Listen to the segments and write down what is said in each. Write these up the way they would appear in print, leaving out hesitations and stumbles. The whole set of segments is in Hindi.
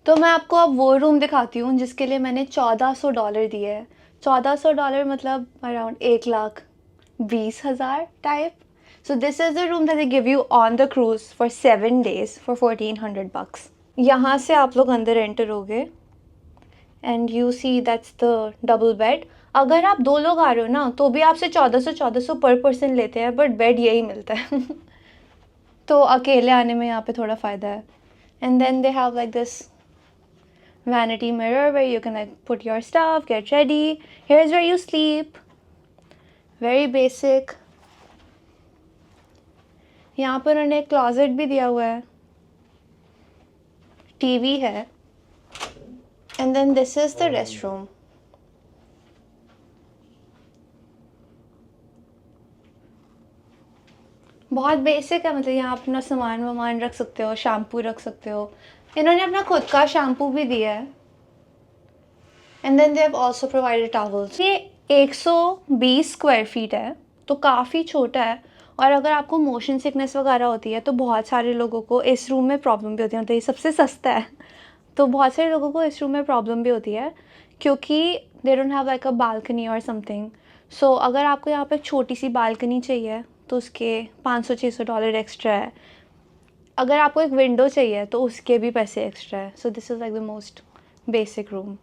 तो मैं आपको अब वो रूम दिखाती हूँ जिसके लिए मैंने $1400 दिए हैं। $1400 मतलब around 1,20,000 type. So this is the room that they give you on the cruise for 7 days for $1,400 bucks. यहाँ से आप लोग अंदर एंटर होगे and you see that's the double bed. अगर आप 2 लोग आ रहे हो ना तो भी आपसे 1400 पर पर्सन लेते हैं, बट बेड यही मिलता है तो अकेले आने में यहाँ पे थोड़ा फ़ायदा है। And then they have like this vanity mirror where you can like put your stuff, get ready. Here's where you sleep. Very basic. यहाँ पर उन्होंने एक क्लोजेट भी दिया हुआ है, टीवी है, and then this is the restroom. बहुत बेसिक है, मतलब यहाँ अपना सामान वामान रख सकते हो, शैम्पू रख सकते हो। इन्होंने अपना खुद का शैम्पू भी दिया है। And then they have also provided towels. ये 120 स्क्वायर फीट है तो काफ़ी छोटा है, और अगर आपको मोशन सिकनेस वगैरह होती है तो बहुत सारे लोगों को इस रूम में प्रॉब्लम भी होती है। मतलब ये सबसे सस्ता है तो बहुत सारे लोगों को इस रूम में प्रॉब्लम भी होती है क्योंकि they don't have like a balcony और समथिंग। सो अगर आपको यहाँ पे एक छोटी सी बालकनी चाहिए तो उसके $500-600 एक्स्ट्रा है। अगर आपको एक विंडो चाहिए तो उसके भी पैसे एक्स्ट्रा है। So this is like the most basic room.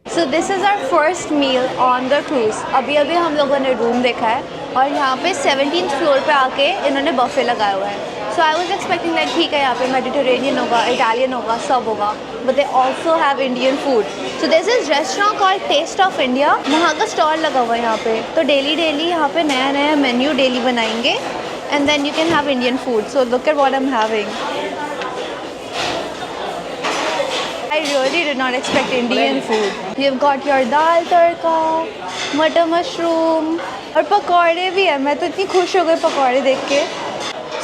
So this is our first meal on the cruise. अभी हम लोगों ने रूम देखा है और यहाँ पे 17th फ्लोर पे आके इन्होंने बफे लगाया हुआ है। So I was expecting like ठीक है यहाँ पे मेडिटेरेनियन होगा, इटालियन होगा, सब होगा, but they also have Indian food. So this is restaurant called Taste of India. वहाँ का स्टॉल लगा हुआ है यहाँ पे, तो डेली यहाँ पे नया नया मेन्यू डेली बनाएंगे and then you can have Indian food. So look at what I'm having. I really did not expect Indian food. You've got your dal tadka, मटर मशरूम और पकौड़े भी है। मैं तो इतनी खुश हो गई पकौड़े देख के।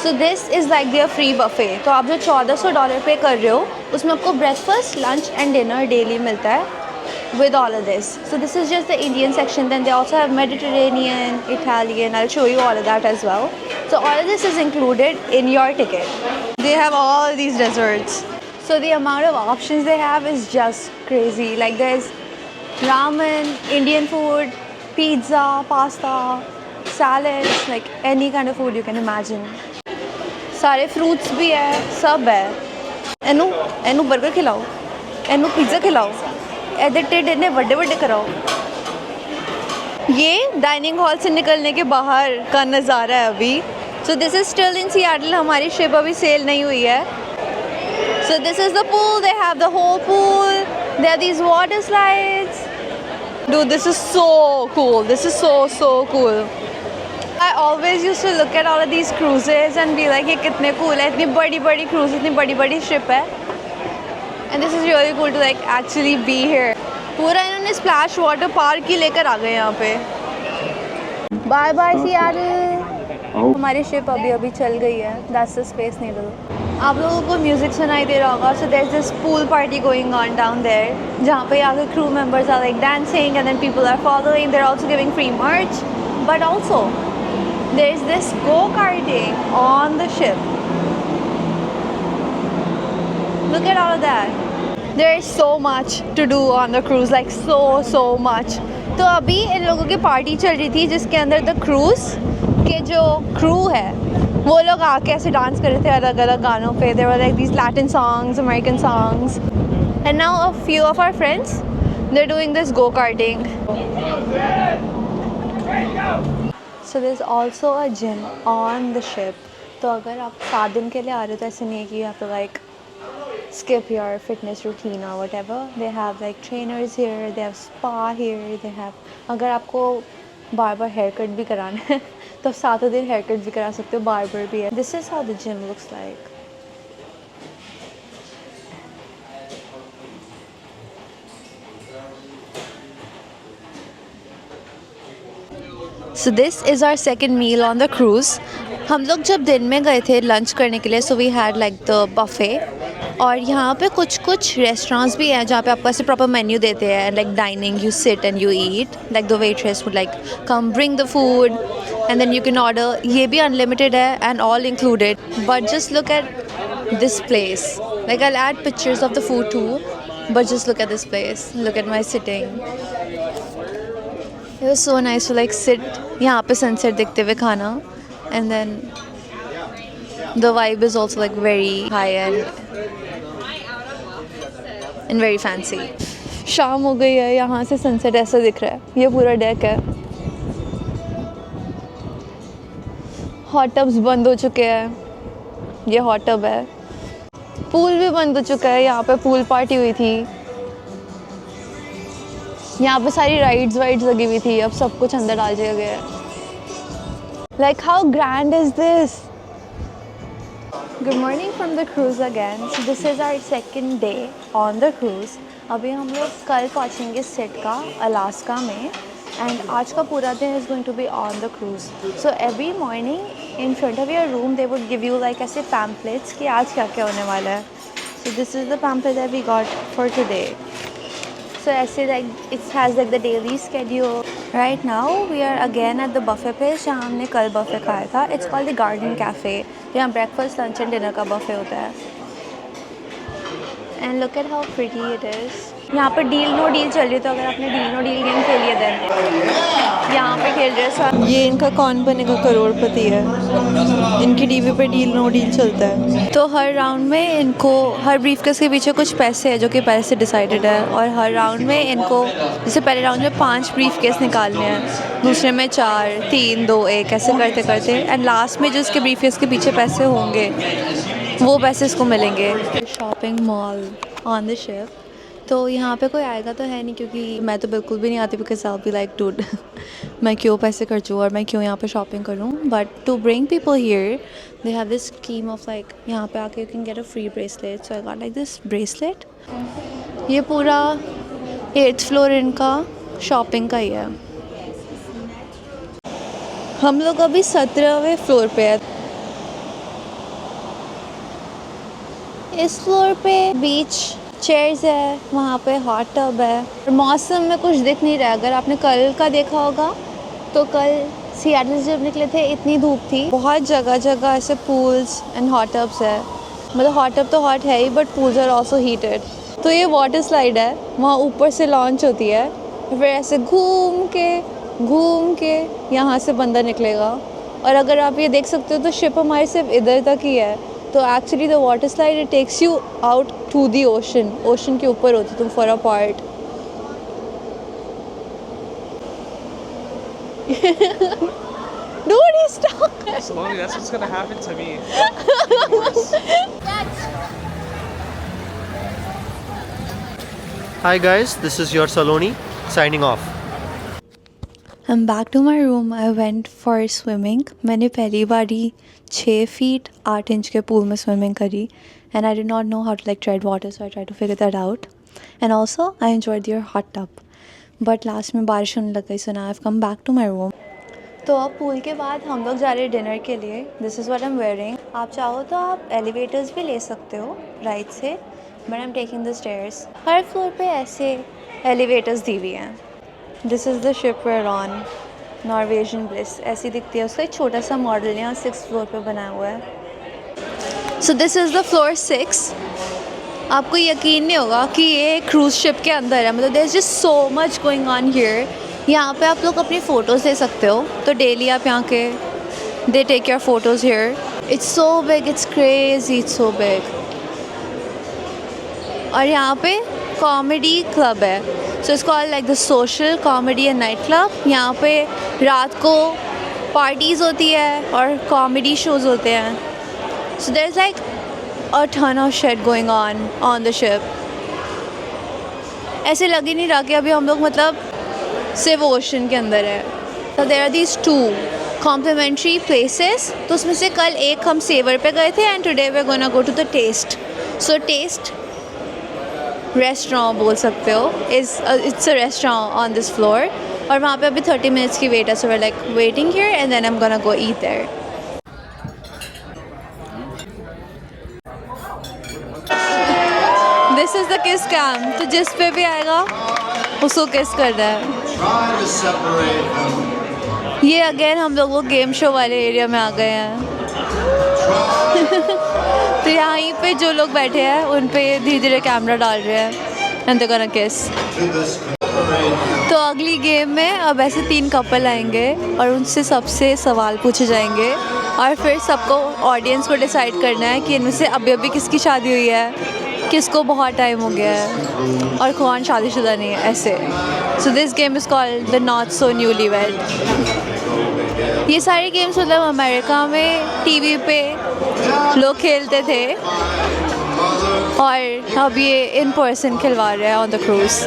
So this is like their free buffet. तो आप जो $1400 पे कर रहे हो उसमें आपको breakfast, lunch and dinner daily मिलता है with all of this. So this is just the Indian section. Then they also have Mediterranean, Italian. I'll show you all of that as well. So all of this is included in your ticket. They have all these desserts. So the amount of options they have is just crazy. Like there's ramen, Indian food, pizza, pasta, salads, like any kind of food you can imagine. सारे fruits भी है, सब है। एनू बर्गर खिलाओ, एनू पिज़्ज़ा खिलाओ, एडिटेड इन्हें बड़े बड़े कराओ। ये डाइनिंग हॉल से निकलने के बाहर का नज़ारा है अभी। So this is still in Seattle. हमारी शिप अभी सेल नहीं हुई है। So this is the pool. They have the whole pool. They have these water slides. Dude, this is so cool. This is so cool. I always used to look at all of these cruises and be like, ये कितने cool है, इतनी बड़ी cruise, इतनी बड़ी ship है। And this is really cool to like actually be here. पूरा इन्होंने स्प्लैश वाटर पार्क ही लेकर आ गए यहाँ पे। Bye bye Seattle. हमारी शिप अभी चल गई है। That's the Space Needle. आप लोगों को म्यूज़िक सुनाई दे रहा होगा। So there's this pool party going on down there, जहाँ पे आगे crew members are like dancing and then people are following. They're also giving free merch, but also there's this go-karting on the ship. Look at all of that. There is so much to do on the cruise, like so much. तो अभी इन लोगों की पार्टी चल रही थी जिसके अंदर द क्रूज़ के जो क्रू है वो लोग आके ऐसे डांस कर रहे थे अलग अलग गानों पे। There were like these Latin songs, American songs, and now a few of our friends they're doing this go-karting. So there's also a gym on the ship. तो अगर आप 7 दिन के लिए आ रहे हो तो ऐसे नहीं है कि आप like skip your fitness routine or whatever. They have like trainers here, they have spa here, they have अगर आपको बार हेयर कट भी कराना है तो 7 दिन हेयर कट भी करा सकते हो, बार्बर भी है। This is how the gym looks like. So this is our second meal on the cruise. हम लोग जब दिन में गए थे लंच करने के लिए, so we had like the buffet. और यहाँ पे कुछ रेस्टोरेंट्स भी हैं जहाँ पे आपको ऐसे प्रॉपर मेन्यू देते हैं, like dining, you sit and you eat, like the waitress would like come bring the food, and then you can order. ये भी unlimited है and all included. But just look at this place. Like I'll add pictures of the food too. But just look at this place. Look at my sitting. It was so nice to like sit यहाँ पे sunset देखते हुए खाना, and then the vibe is also like very high end and very fancy. शाम हो गई है, यहाँ से सनसेट ऐसा दिख रहा है. ये पूरा डेक है. हॉट टब्स बंद हो चुके हैं. ये हॉट टब है. पूल भी बंद हो चुका है. यहाँ पे पूल पार्टी हुई थी. यहाँ पे सारी राइड्स वाइड्स लगी हुई थी. अब सब कुछ अंदर डाल दिया गया है. Like how grand is this? Good morning from the cruise again. So this is our second day on the cruise. अभी हम लोग कल पहुँचेंगे सिटका अलास्का में, and आज का पूरा दिन is going to be on the cruise. So every morning in front of your room they would give you like ऐसे pamphlets कि आज क्या क्या होने वाला है. So this is the pamphlet that we got for today. So ऐसे like it has like the daily schedule. Right now we are again at the buffet place जहाँ हमने कल buffet खाया था. It's called the Garden Cafe. यहाँ breakfast, lunch and dinner का buffet होता है. And look at how pretty it is. यहाँ पर डील नो डील चल रही है, तो अगर आपने डील नो डील गेम खेली है देन यहाँ पे खेल रहे हैं. ये इनका कौन बनेगा करोड़पति है. इनकी टीवी पे डील नो डील चलता है. तो हर राउंड में इनको हर ब्रीफकेस के पीछे कुछ पैसे है जो कि पहले से डिसाइडेड है, और हर राउंड में इनको जैसे पहले राउंड में 5 ब्रीफकेस निकालने हैं, दूसरे में 4, 3, 2, 1 ऐसे करते करते, एंड लास्ट में जो इसके ब्रीफकेस के पीछे पैसे होंगे वो पैसे इसको मिलेंगे. Shopping mall on the ship. तो यहाँ पे कोई आएगा तो है नहीं, क्योंकि मैं तो बिल्कुल भी नहीं आती, because I be like dude मैं क्यों पैसे खर्चूँ और मैं क्यों यहाँ पे शॉपिंग करूँ. But to bring people here they have this scheme of like यहाँ पे आके you can get a free bracelet. So I got like this bracelet. ये पूरा 8th फ्लोर इनका शॉपिंग का ही है. हम लोग अभी 17वें फ्लोर पे है. इस फ्लोर पे बीच चेयर्स है, वहाँ पे हॉट टब है. मौसम में कुछ दिख नहीं रहा है. अगर आपने कल का देखा होगा तो कल सियाटल से जब निकले थे इतनी धूप थी. बहुत जगह जगह ऐसे पूल्स एंड हॉट टब्स है. मतलब हॉट टब तो हॉट है ही, but pools are also heated. तो ये वाटर स्लाइड है, वहाँ ऊपर से लॉन्च होती है, फिर ऐसे घूम के यहाँ से बंदा निकलेगा. और अगर आप ये देख सकते हो तो शिप हमारी सिर्फ इधर तक ही है. तो actually the water slide it takes you out to the ocean. Ocean के ऊपर होती तुम for a part. Dude, he's stuck. Slowly, that's what's gonna happen to me. Hi guys, this is your Saloni signing off. I'm back to my room. I went for swimming. मैंने पहली बार ही 6 फीट 8 इंच के पूल में स्विमिंग करी, and I did not know how to like tread water, so I tried to figure that out. And also I enjoyed your hot tub. But last में बारिश होने लग गई, so now I've come back to my room. तो अब पूल के बाद हम लोग जा रहे हैं डिनर के लिए. This is what I am wearing. आप चाहो तो आप एलिवेटर्स भी ले सकते हो राइट से, but I am taking the stairs. हर फ्लोर पे ऐसे एलिवेटर्स दी हुई हैं. This is the ship where on, Norwegian Bliss ऐसी दिखती है. उसका एक छोटा सा मॉडल यहाँ 6th फ्लोर पे बनाया हुआ है. So this is the floor 6. आपको यकीन नहीं होगा कि ये क्रूज़ शिप के अंदर है. मतलब there is just so much going on here. यहाँ पे आप लोग अपनी फ़ोटोज़ ले सकते हो, तो डेली आप यहाँ के they take your photos here. It's so big, it's crazy, it's so big. और यहाँ पे कॉमेडी क्लब है. So it's called like the social comedy and night club. यहाँ पे रात को पार्टीज़ होती है और कॉमेडी शोज़ होते हैं. So there is like a ton of shit going on the ship. ऐसे लग ही नहीं रहा कि अभी हम लोग मतलब सिर्फ ओशन के अंदर है. तो there are these 2 complimentary places. तो उसमें से कल एक हम सेवर पे गए थे, and today we are gonna go to the Taste. So Taste restaurant बोल सकते हो, it's a restaurant on this floor. और वहाँ पे अभी 30 मिनट्स की वेट है. So we are like waiting here and then I am gonna go eat there. This is the kiss cam. तो जिस पे भी आएगा उसको किस कर रहा है. Try to separate them ये अगेन हम लोग वो गेम शो वाले एरिया में आ गए हैं। तो यहीं पे जो लोग बैठे हैं उन पे धीरे धीरे कैमरा डाल रहे हैं एंड दे गोना किस। तो अगली गेम में अब ऐसे 3 कपल आएंगे और उनसे सबसे सवाल पूछे जाएंगे और फिर सबको ऑडियंस को डिसाइड करना है कि इनमें से अभी अभी किसकी शादी हुई है, किसको बहुत टाइम हो गया है और कौन शादीशुदा नहीं है, ऐसे। So this game is called the not so newly wed. ये सारे गेम्स मतलब अमेरिका में टीवी पे लोग खेलते थे और अब ये इन पर्सन खिलवा रहे हैं ऑन द क्रूज़।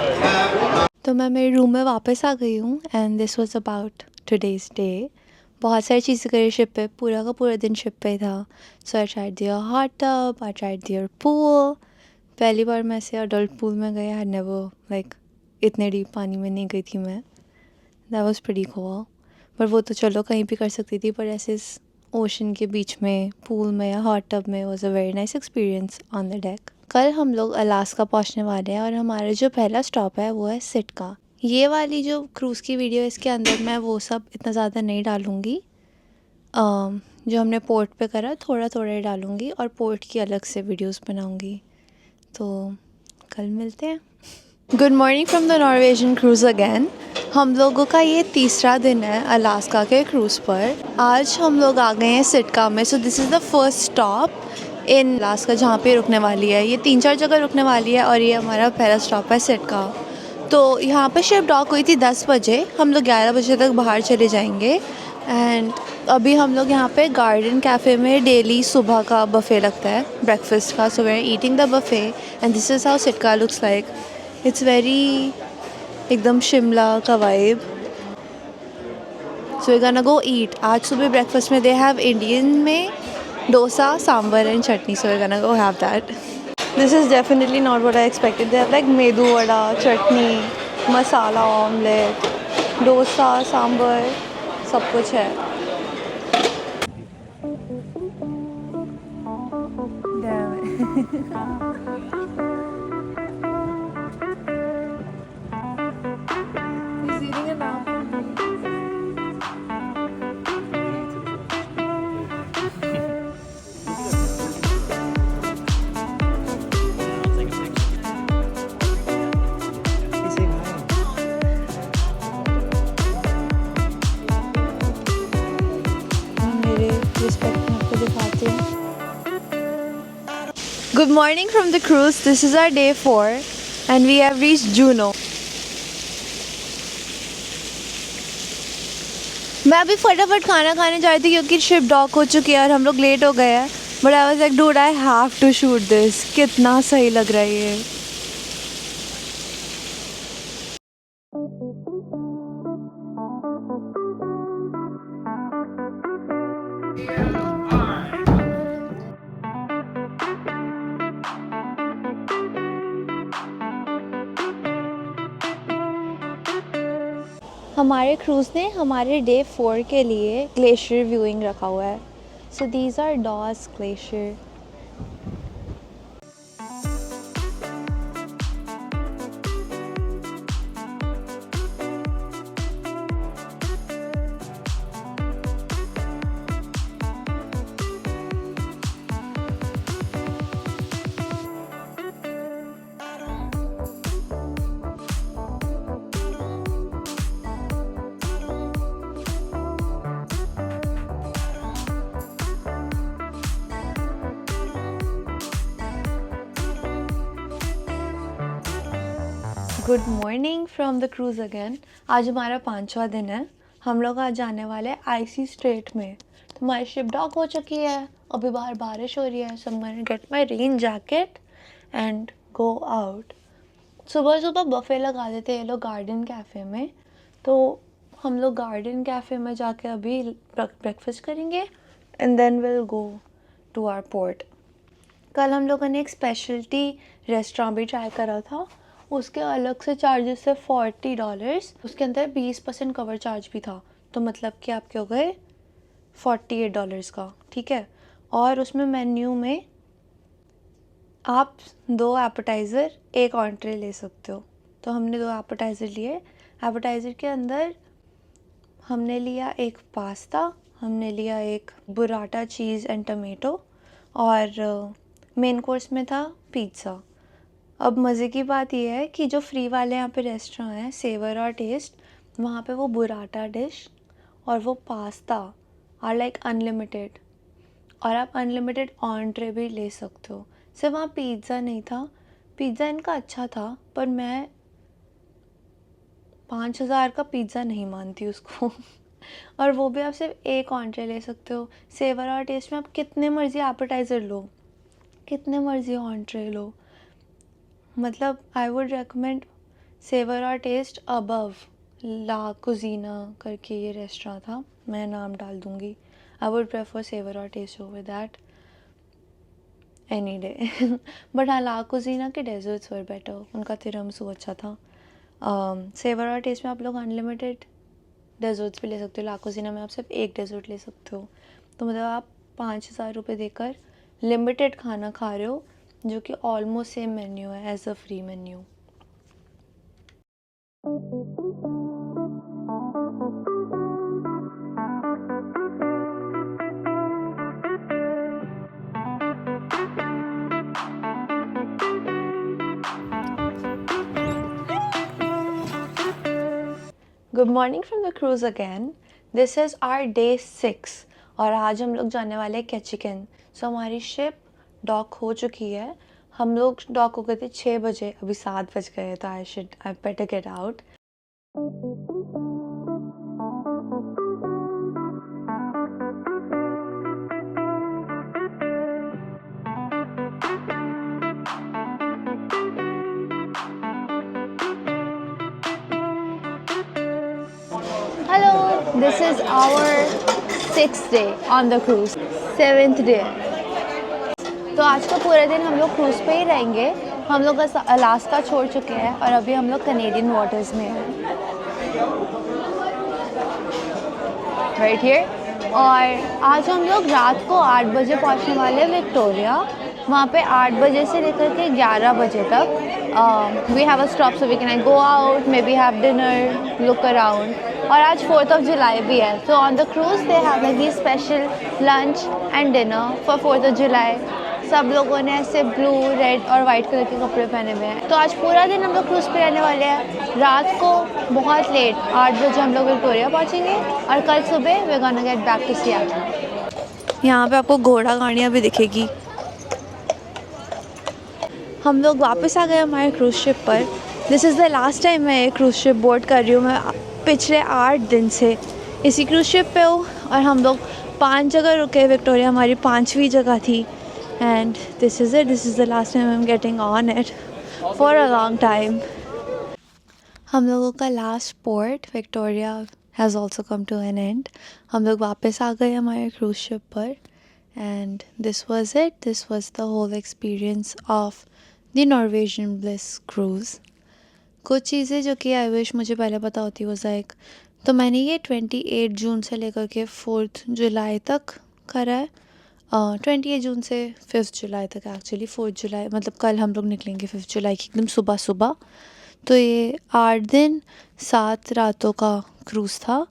तो मैं मेरे रूम में वापस आ गई हूँ and this was about today's day. बहुत सारी चीज़ें करी शिप पे, पूरा का पूरा दिन शिप पे था। So I tried their hot tub, I tried their pool. पहली बार मैं ऐसे अडल्ट पूल में गई, आई नेवर लाइक इतने डीप पानी में नहीं गई थी मैं। That was pretty cool. पर वो तो चलो कहीं भी कर सकती थी, पर ऐसे इस ओशन के बीच में पूल में या हॉट टब में was a very nice experience on the deck. कल हम लोग अलास्का पहुंचने वाले हैं और हमारा जो पहला स्टॉप है वो है सिटका। ये वाली जो क्रूज़ की वीडियो है इसके अंदर मैं वो सब इतना ज़्यादा नहीं डालूँगी। जो हमने पोर्ट पे करा थोड़ा थोड़ा ही डालूँगी और पोर्ट की अलग से वीडियोस बनाऊँगी। तो कल मिलते हैं। Good morning from the Norwegian cruise again. हम लोगों का ये तीसरा दिन है अलास्का के क्रूज़ पर। आज हम लोग आ गए हैं सिटका में। सो this is the first stop in Alaska जहाँ पे रुकने वाली है। ये 3-4 जगह रुकने वाली है और ये हमारा पहला स्टॉप है सिटका। तो यहाँ पे शिप डॉक हुई थी 10 बजे। हम लोग 11 बजे तक बाहर चले जाएंगे एंड अभी हम लोग यहाँ पे गार्डन कैफ़े में डेली सुबह का बफ़े लगता है ब्रेकफास्ट का। So we are eating the buffet and this is how Sitka looks like. It's very एकदम शिमला का vibe. So we gonna go eat. आज सुबह ब्रेकफास्ट में दे हैव इंडियन में dosa, sambar and chutney. So we gonna go have that. This is definitely not what I expected. They have like medu vada, chutney, masala omelette, dosa, sambar, सब कुछ है। Good morning from the cruise. This is our day 4 and we have reached Juneau. मैं अभी फटाफट खाना खाने जा रही थी क्योंकि शिप डॉक हो चुकी है और हम लोग लेट हो गए हैं। But I was like dude I have to shoot this. कितना सही लग रहा है ये। हमारे क्रूज़ ने हमारे डे 4 के लिए ग्लेशियर व्यूइंग रखा हुआ है। So these are Dawes Glacier. Good morning from the cruise again. आज हमारा 5वां दिन है। हम लोग आज जाने वाले हैं आईसी स्ट्रेट में। तो हमारी शिप डॉक हो चुकी है। अभी बाहर बारिश हो रही है। So I am get my rain jacket and go out. सुबह सुबह बफ़े लगा देते हैं ये लोग गार्डन कैफ़े में। तो हम लोग गार्डन कैफ़े में जाके अभी ब्रेकफास्ट करेंगे and then will go to our port. कल हम लोगों ने एक स्पेशलिटी रेस्टोरेंट भी ट्राई करा था। उसके अलग से चार्जेस थे $40। उसके अंदर 20% कवर चार्ज भी था। तो मतलब कि आपके हो गए $48 का, ठीक है। और उसमें मेन्यू में आप 2 एपेटाइज़र 1 ऑन्ट्रे ले सकते हो। तो हमने 2 एपेटाइज़र लिए। एपेटाइज़र के अंदर हमने लिया एक पास्ता, हमने लिया एक बुराटा चीज़ एंड टमेटो, और मेन कोर्स में था पिज़्ज़ा। अब मज़े की बात यह है कि जो फ्री वाले यहाँ पे रेस्टोरेंट हैं, सेवर और टेस्ट, वहाँ पे वो बुराटा डिश और वो पास्ता आर लाइक अनलिमिटेड, और आप अनलिमिटेड ऑन्ट्रे भी ले सकते हो। सिर्फ वहाँ पिज़्ज़ा नहीं था, पिज़्ज़ा इनका अच्छा था पर मैं 5,000 का पिज़्ज़ा नहीं मानती उसको और वो भी आप सिर्फ एक ऑन्ट्रे ले सकते हो। सेवर और टेस्ट में आप कितने मर्ज़ी एपेटाइज़र लो, कितने मर्ज़ी ऑन्ट्रे लो, मतलब आई वुड रेकमेंड सेवर और टेस्ट अबव ला कुजीना करके ये रेस्टोरेंट था, मैं नाम डाल दूँगी। आई वुड प्रेफर सेवर और Taste over that any day but हाँ, ला कुजीना के डेजर्ट्स वर बेटर, उनका तिरामिसू अच्छा था। सेवर और टेस्ट में आप लोग अनलिमिटेड डेजर्ट्स भी ले सकते हो, ला कुजीना में आप सिर्फ एक डेजर्ट ले सकते हो। तो मतलब आप 5,000 रुपये देकर लिमिटेड खाना खा रहे हो, जो कि ऑलमोस्ट सेम मेन्यू है as a free menu. Good morning from the cruise again. This is our day 6 और आज हम लोग जाने वाले हैं कैचिकन। सो हमारी शिप डॉक हो चुकी है। हम लोग डॉक हो गए थे 6 बजे, अभी 7 बज गए, तो I better get out. Hello, this is our 6th day on the cruise, 7th day. तो आज का पूरा दिन हम लोग क्रूज़ पे ही रहेंगे। हम लोग अलास्का छोड़ चुके हैं और अभी हम लोग कनेडियन वाटर्स में हैं, राइट हियर। और आज हम लोग रात को 8 बजे पहुंचने वाले हैं विक्टोरिया। वहाँ पे 8 बजे से लेकर के 11 बजे तक we have a stop, so we can go out, maybe have dinner, look around. और आज 4th ऑफ जुलाई भी है, तो on the cruise they have like this special lunch and dinner for 4th of July. सब लोगों ने ऐसे ब्लू, रेड और वाइट कलर के कपड़े पहने हुए हैं। तो आज पूरा दिन हम लोग क्रूज़ पे रहने वाले हैं। रात को बहुत लेट 8 बजे हम लोग विक्टोरिया पहुंचेंगे और कल सुबह we gonna get back to Seattle. यहाँ पे आपको घोड़ा गाड़ियाँ भी दिखेगी। हम लोग वापस आ गए हमारे क्रूज़ शिप पर। This is the last time मैं एक क्रूज़ शिप बोर्ड कर रही हूँ। मैं पिछले 8 दिन से इसी क्रूज़ शिप पे हूँ और हम लोग 5 जगह रुके। विक्टोरिया हमारी 5वीं जगह थी। And this is it. This is the last time I'm getting on it for a long time. हम लोगों का last port Victoria has also come to an end. हम लोग वापस आ गए हमारे क्रूज़ शिप पर and this was it. This was the whole experience of the Norwegian Bliss cruise. कुछ चीज़ें जो कि आई विश मुझे पहले पता होती वॉज लाइक, तो मैंने ये 28 जून से लेकर के 4th जुलाई तक करा है। 28 जून से 5th जुलाई तक एक्चुअली। 4th जुलाई मतलब कल हम लोग निकलेंगे 5th जुलाई की एकदम सुबह सुबह। तो ये 8 दिन 7 रातों का क्रूज़ था।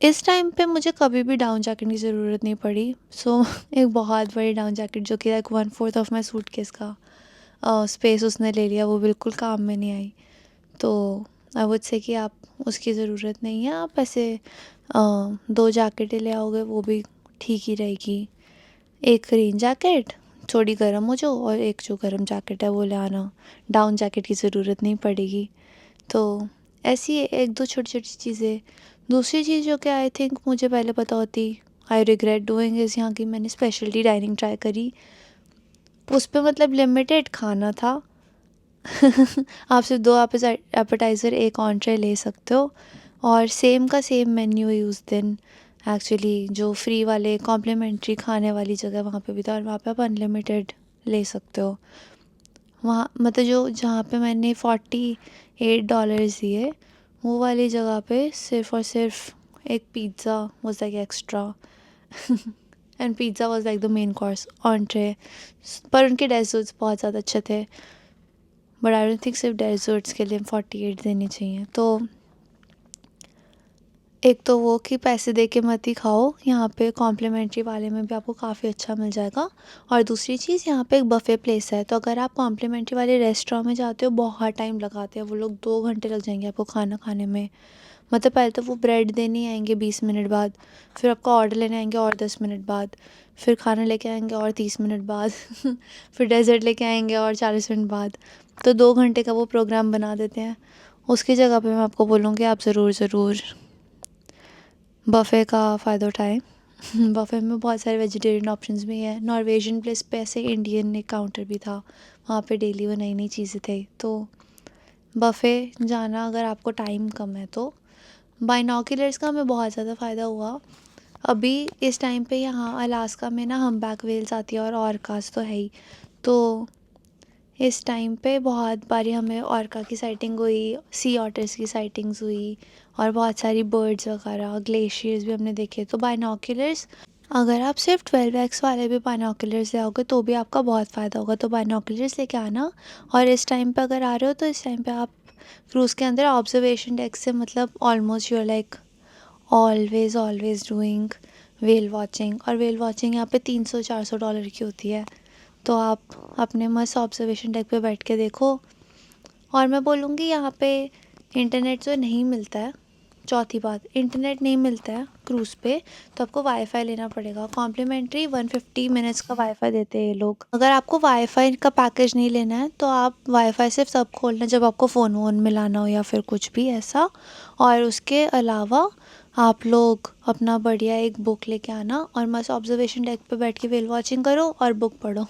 इस टाइम पे मुझे कभी भी डाउन जैकेट की ज़रूरत नहीं पड़ी। सो एक बहुत बड़ी डाउन जैकेट जो कि लाइक 1/4 ऑफ माई सूटकेस का स्पेस उसने ले लिया, वो बिल्कुल काम में नहीं आई। तो आई वुड से कि आप उसकी ज़रूरत नहीं है, आप ऐसे 2 जैकेटें ले आओगे वो भी ठीक ही रहेगी। एक रेन जैकेट थोड़ी गर्म हो जाओ और एक जो गर्म जैकेट है वो ले आना, डाउन जैकेट की ज़रूरत नहीं पड़ेगी। तो ऐसी एक दो छोटी छोटी चीज़ें। दूसरी चीज़ जो कि आई थिंक मुझे पहले पता होती, आई रिग्रेट डूइंग इज़, यहाँ की मैंने स्पेशलिटी डाइनिंग ट्राई करी। उस पर मतलब लिमिटेड खाना था आप सिर्फ 2 एपेटाइज़र, एक ऑन्ट्रे ले सकते हो और सेम का सेम मेन्यू ही उस दिन एक्चुअली जो फ्री वाले कॉम्प्लीमेंट्री खाने वाली जगह वहाँ पे भी था, और वहाँ पे आप अनलिमिटेड ले सकते हो। वहाँ मतलब जो जहाँ पे मैंने $48 दिए, वो वाली जगह पे सिर्फ़ और सिर्फ एक pizza was like extra and pizza was like the main course entree. पर उनके डेजर्ट्स बहुत ज़्यादा अच्छे थे, बट आई डोंट थिंक सिर्फ डेजर्ट्स के लिए 48 देने चाहिए। तो एक तो वो कि पैसे दे के मत ही खाओ, यहाँ पे कॉम्प्लीमेंट्री वाले में भी आपको काफ़ी अच्छा मिल जाएगा। और दूसरी चीज़, यहाँ पे एक बफ़े प्लेस है, तो अगर आप कॉम्प्लीमेंट्री वाले रेस्टोरेंट में जाते हो बहुत टाइम लगाते हैं वो लोग, 2 घंटे लग जाएंगे आपको खाना खाने में। मतलब पहले तो वो ब्रेड देने आएंगे 20 मिनट बाद, फिर आपका ऑर्डर लेने आएंगे और 10 मिनट बाद, फिर खाना लेके आएंगे और 30 मिनट बाद फिर डेजर्ट लेके आएंगे और 40 मिनट बाद। तो 2 घंटे का वो प्रोग्राम बना देते हैं। उसकी जगह पे मैं आपको बोलूँगी आप ज़रूर बफ़े का फ़ायदा उठाएं। बफ़े में बहुत सारे वेजिटेरियन ऑप्शंस भी हैं। नॉर्वेजियन प्लेस पे ऐसे इंडियन एक काउंटर भी था, वहाँ पे डेली वो नई नई चीज़ें थी। तो बफ़े जाना अगर आपको टाइम कम है तो। बाइनोक्यूलर्स का हमें बहुत ज़्यादा फ़ायदा हुआ। अभी इस टाइम पे यहाँ अलास्का में ना हम्पबैक व्हेल्स आती है और ऑर्कास तो है ही। तो इस टाइम पे बहुत बारी हमें ऑर्का की साइटिंग हुई, सी ऑटर्स की साइटिंग्स हुई और बहुत सारी बर्ड्स वगैरह, ग्लेशियर्स भी हमने देखे। तो बाइनोक्यूलर्स, अगर आप सिर्फ 12x वाले भी बाइनोक्यूलर्स ले आओगे तो भी आपका बहुत फ़ायदा होगा। तो बाइनोक्यूलर्स लेके आना। और इस टाइम पे अगर आ रहे हो तो इस टाइम पे आप क्रूज़ के अंदर ऑब्जर्वेशन डेक से मतलब almost your like always doing whale watching. और व्हेल वॉचिंग यहाँ पे $300-400 की होती है। तो आप अपने मस्त ऑब्जर्वेशन डेक पे बैठ के देखो। और मैं बोलूँगी यहाँ पे इंटरनेट जो नहीं मिलता है, चौथी बात, इंटरनेट नहीं मिलता है क्रूज़ पे, तो आपको वाईफाई लेना पड़ेगा। कॉम्प्लीमेंट्री 150 मिनट्स का वाईफाई देते हैं ये लोग। अगर आपको वाईफाई का पैकेज नहीं लेना है तो आप वाईफाई सिर्फ तब खोलना जब आपको फ़ोन वोन मिलाना हो या फिर कुछ भी ऐसा। और उसके अलावा आप लोग अपना बढ़िया एक बुक लेके आना और मस्त ऑब्जर्वेशन डेक पे बैठ के व्हेल वॉचिंग करो और बुक पढ़ो।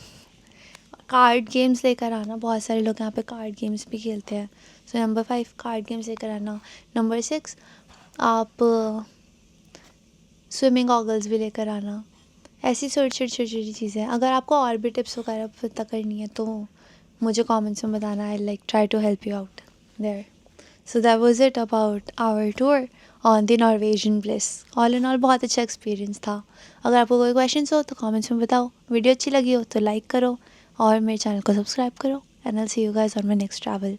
कार्ड गेम्स लेकर आना, बहुत सारे लोग यहाँ पे कार्ड गेम्स भी खेलते हैं। सो नंबर 5 कार्ड गेम्स लेकर आना। नंबर 6 आप स्विमिंग गॉगल्स भी लेकर आना। ऐसी छोटी चीज़ें। अगर आपको और भी टिप्स वगैरह पता करनी है तो मुझे कमेंट्स में बताना। I like try to help you out there. So that was it about our tour on the Norwegian place. All in all बहुत अच्छा एक्सपीरियंस था। अगर आपको कोई क्वेश्चंस हो तो कमेंट्स में बताओ। वीडियो अच्छी लगी हो तो लाइक करो और मेरे चैनल को सब्सक्राइब करो। And I will see you guys on my next travel.